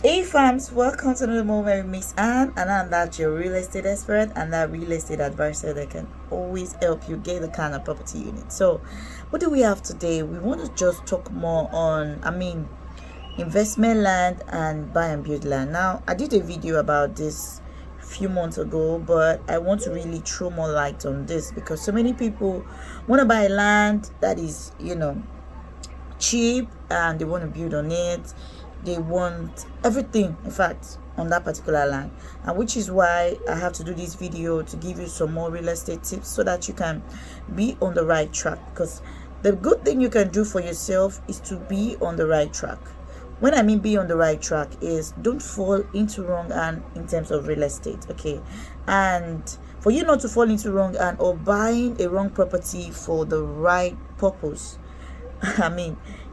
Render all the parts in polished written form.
Hey fams, welcome to the moment with Miss Anne, and I'm that your real estate expert and that real estate advisor that can always help you get the kind of property you need. So, what do we have today? We want to just talk more on, investment land and buy and build land. Now, I did a video about this a few months ago, but I want to really throw more light on this because so many people want to buy land that is, cheap, and they want to build on it. They want everything, in fact, on that particular land, and which is why I have to do this video to give you some more real estate tips so that you can be on the right track. Because the good thing you can do for yourself is to be on the right track. When I mean be on the right track is don't fall into wrong and in terms of real estate, okay? And for you not to fall into wrong and or buying a wrong property for the right purpose,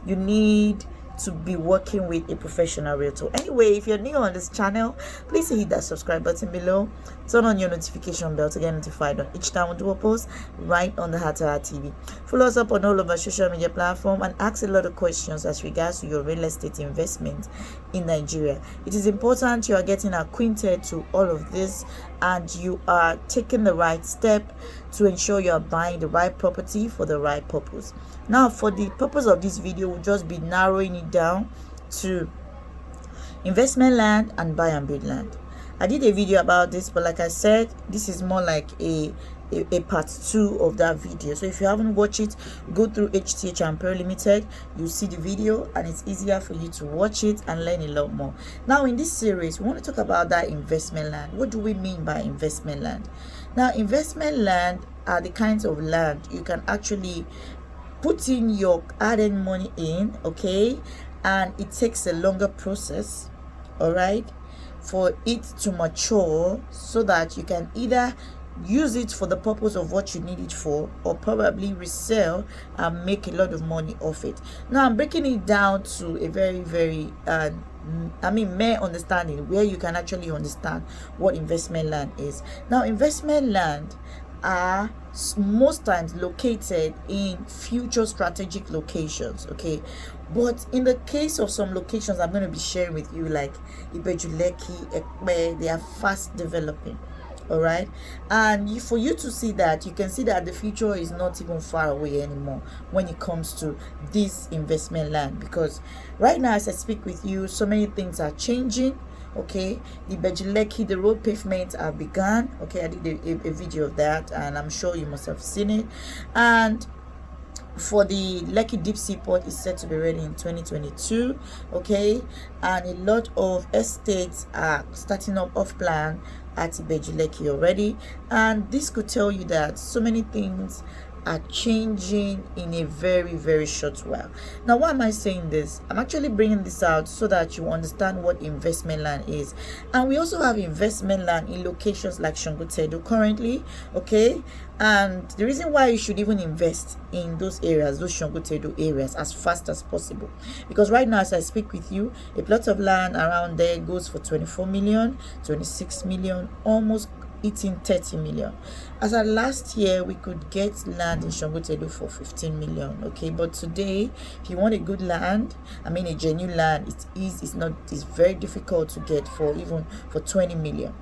you need to be working with a professional realtor. Anyway, if you're new on this channel, please hit that subscribe button below, turn on your notification bell to get notified on each time we do a post right on the Heart to Heart TV. Follow us up on all of our social media platforms and ask a lot of questions as regards to your real estate investment in Nigeria. It is important you are getting acquainted to all of this and you are taking the right step to ensure you are buying the right property for the right purpose. Now, for the purpose of this video, we'll just be narrowing it down to investment land and buy and build land. I did a video about this, but like I said, this is more like a part 2 of that video. So if you haven't watched it, go through HTH Ampere Limited. You'll see the video and it's easier for you to watch it and learn a lot more. Now, in this series, we want to talk about that investment land. What do we mean by investment land? Now, investment land are the kinds of land you can actually put in your hard-earned money in, okay, and it takes a longer process, all right, for it to mature so that you can either use it for the purpose of what you need it for or probably resell and make a lot of money off it. Now, I'm breaking it down to a very mere understanding where you can actually understand what investment land is. Now, investment land are most times located in future strategic locations, okay, but in the case of some locations I'm going to be sharing with you, like Ibejuleki, Ekpe, they are fast developing, all right, and for you to see that, you can see that the future is not even far away anymore when it comes to this investment land, because right now as I speak with you, so many things are changing. Okay, the Bejuleki, the road pavement have begun. Okay, I did a video of that and I'm sure you must have seen it. And for the Lekki Deep Sea Port is set to be ready in 2022. Okay, and a lot of estates are starting up off plan at Bejuleki already, and this could tell you that so many things are changing in a very short while. Now, why am I saying this? I'm actually bringing this out so that you understand what investment land is. And we also have investment land in locations like Shongotedo currently, okay, and the reason why you should even invest in those areas, those Shongotedo areas, as fast as possible, because right now as I speak with you, a plot of land around there goes for 24 million, 26 million, almost eating 30 million. As of last year, we could get land in Shongotedo for 15 million, okay, but today if you want a good land, a genuine land, it's very difficult to get for even for 20 million.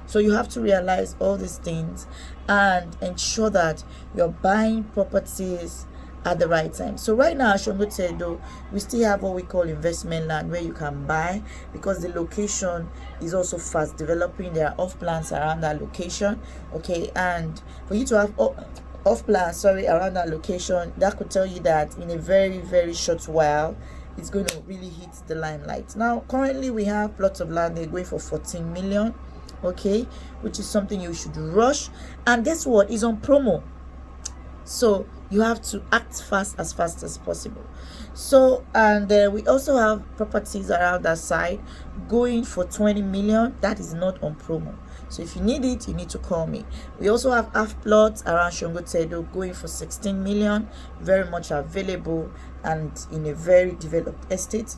So you have to realize all these things and ensure that you're buying properties at the right time. So right now at Shongotedo, we still have what we call investment land where you can buy, because the location is also fast developing. There are off plans around that location, okay, and for you to have off plans around that location, that could tell you that in a very short while it's going to really hit the limelight. Now currently we have plots of land, they're going for 14 million, okay, which is something you should rush, and guess what, is on promo. So you have to act fast as possible. So, and we also have properties around that side going for 20 million. That is not on promo. So if you need it, you need to call me. We also have half plots around Shongotedo going for 16 million, very much available and in a very developed estate.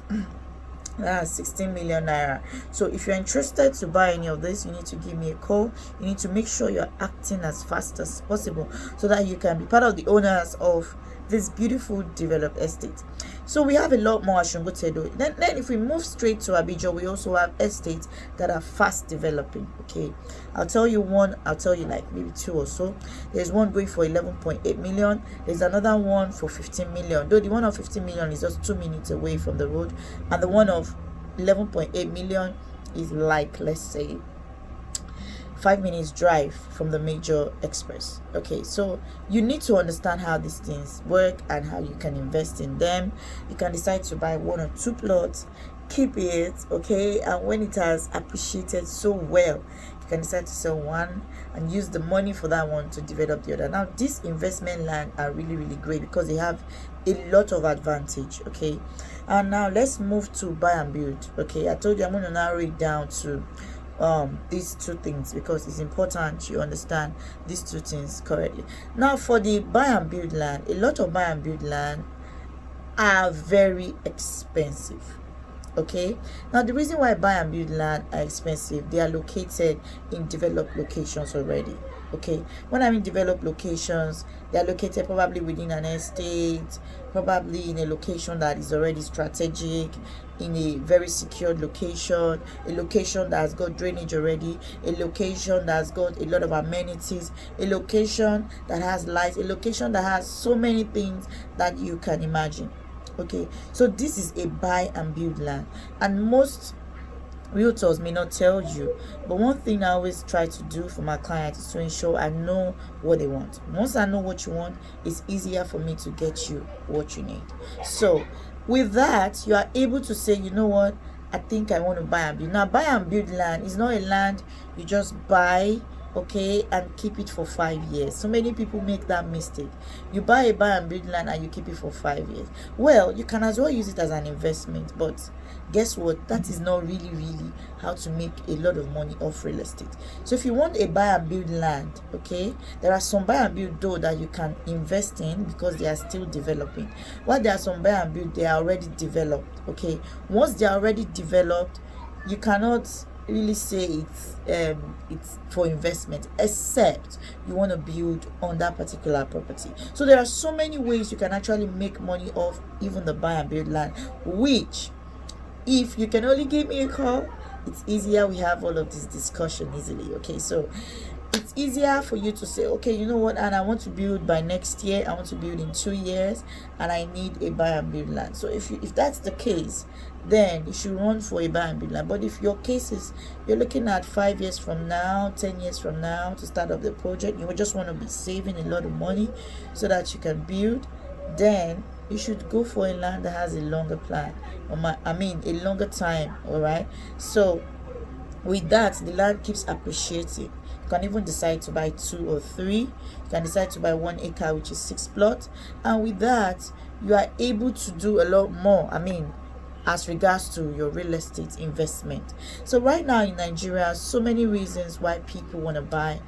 16 million naira. So if you're interested to buy any of this, you need to give me a call. You need to make sure you're acting as fast as possible so that you can be part of the owners of this beautiful developed estate. So we have a lot more Ashungotedo. Then if we move straight to Abidjan, we also have estates that are fast developing. Okay, I'll tell you one, I'll tell you like maybe two or so. There's one going for 11.8 million. There's another one for 15 million. Though the one of 15 million is just 2 minutes away from the road, and the one of 11.8 million is like, let's say, 5 minutes drive from the major express. Okay, so you need to understand how these things work and how you can invest in them. You can decide to buy 1 or 2 plots, keep it, okay, and when it has appreciated so well, you can decide to sell one and use the money for that one to develop the other. Now these investment land are really great because they have a lot of advantage. Okay, and now let's move to buy and build. Okay, I told you I'm going to narrow it down to these two things because it's important you understand these two things correctly. Now for the buy and build land, a lot of buy and build land are very expensive. Okay, now the reason why buy and build land are expensive, they are located in developed locations already. Okay, when I mean developed locations, they are located probably within an estate, probably in a location that is already strategic, in a very secured location, a location that has got drainage already, a location that has got a lot of amenities, a location that has lights, a location that has so many things that you can imagine. Okay, so this is a buy and build land, and most realtors may not tell you, but one thing I always try to do for my clients is to ensure I know what they want. Once I know what you want, it's easier for me to get you what you need. So with that, you are able to say, you know what, I think I want to buy and build. Now buy and build land is not a land you just buy, okay, and keep it for 5 years. So many people make that mistake. You buy a buy and build land and you keep it for 5 years. Well, you can as well use it as an investment, but guess what, that is not really how to make a lot of money off real estate. So if you want a buy and build land, okay, there are some buy and build though that you can invest in because they are still developing, while there are some buy and build they are already developed. Okay, once they are already developed, you cannot really say it's for investment, except you want to build on that particular property. So there are so many ways you can actually make money off even the buy and build land, which if you can only give me a call, it's easier. We have all of this discussion easily. Okay, so it's easier for you to say, okay, you know what, and I want to build by next year, I want to build in 2 years, and I need a buy and build land. So if that's the case, then you should run for a buy and build land. But if your case is you're looking at 5 years from now, 10 years from now to start up the project, you just want to be saving a lot of money so that you can build, then you should go for a land that has a longer plan, a longer time. All right, so with that, the land keeps appreciating. You can even decide to buy 2 or 3. You can decide to buy 1 acre, which is 6 plots, and with that you are able to do a lot more, as regards to your real estate investment. So right now in Nigeria, so many reasons why people want to buy,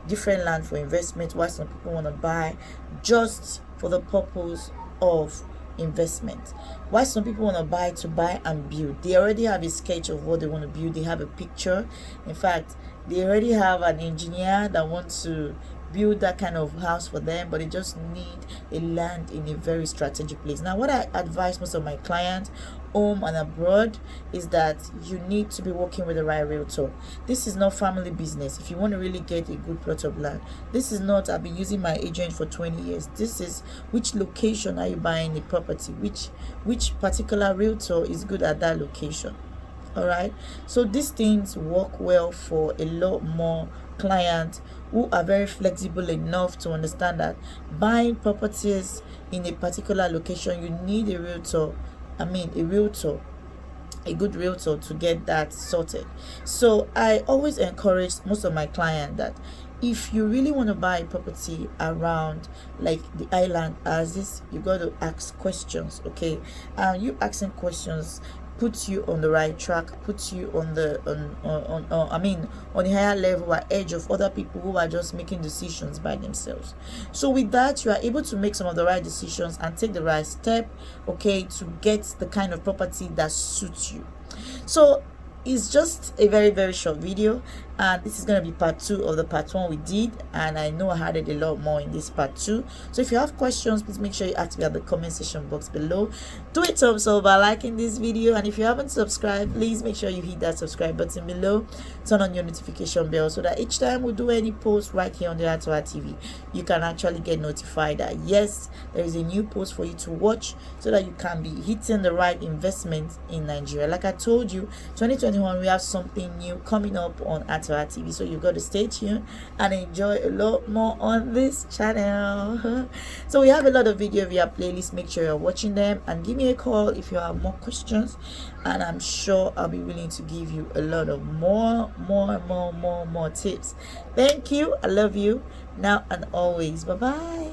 different land for investment, why some people want to buy just for the purpose of investment, why some people want to buy and build. They already have a sketch of what they want to build, they have a picture. In fact, they already have an engineer that wants to build that kind of house for them, but they just need a land in a very strategic place. Now what I advise most of my clients home and abroad is that you need to be working with the right realtor. This is not family business. If you want to really get a good plot of land, this is not I've been using my agent for 20 years. This is which location are you buying the property, which particular realtor is good at that location. All right, so these things work well for a lot more clients who are very flexible enough to understand that buying properties in a particular location, you need a realtor, a good realtor to get that sorted. So I always encourage most of my clients that if you really want to buy a property around like the island as this, you got to ask questions. Okay, and you asking questions puts you on the right track, puts you on the on the higher level or edge of other people who are just making decisions by themselves. So with that, you are able to make some of the right decisions and take the right step, okay, to get the kind of property that suits you. So it's just a very short video, and this is going to be part 2 of the part 1 we did, and I know I added a lot more in this part 2. So if you have questions, please make sure you ask me at the comment section box below. Do a thumbs up by liking this video, and if you haven't subscribed, please make sure you hit that subscribe button below. Turn on your notification bell so that each time we do any post right here on the Art TV, you can actually get notified that yes, there is a new post for you to watch, so that you can be hitting the right investment in Nigeria. Like I told you, 2021 we have something new coming up on Art TV, so you've got to stay tuned and enjoy a lot more on this channel. So we have a lot of video via playlist. Make sure you're watching them, and give me a call if you have more questions, and I'm sure I'll be willing to give you a lot of more tips. Thank you. I love you now and always. Bye bye.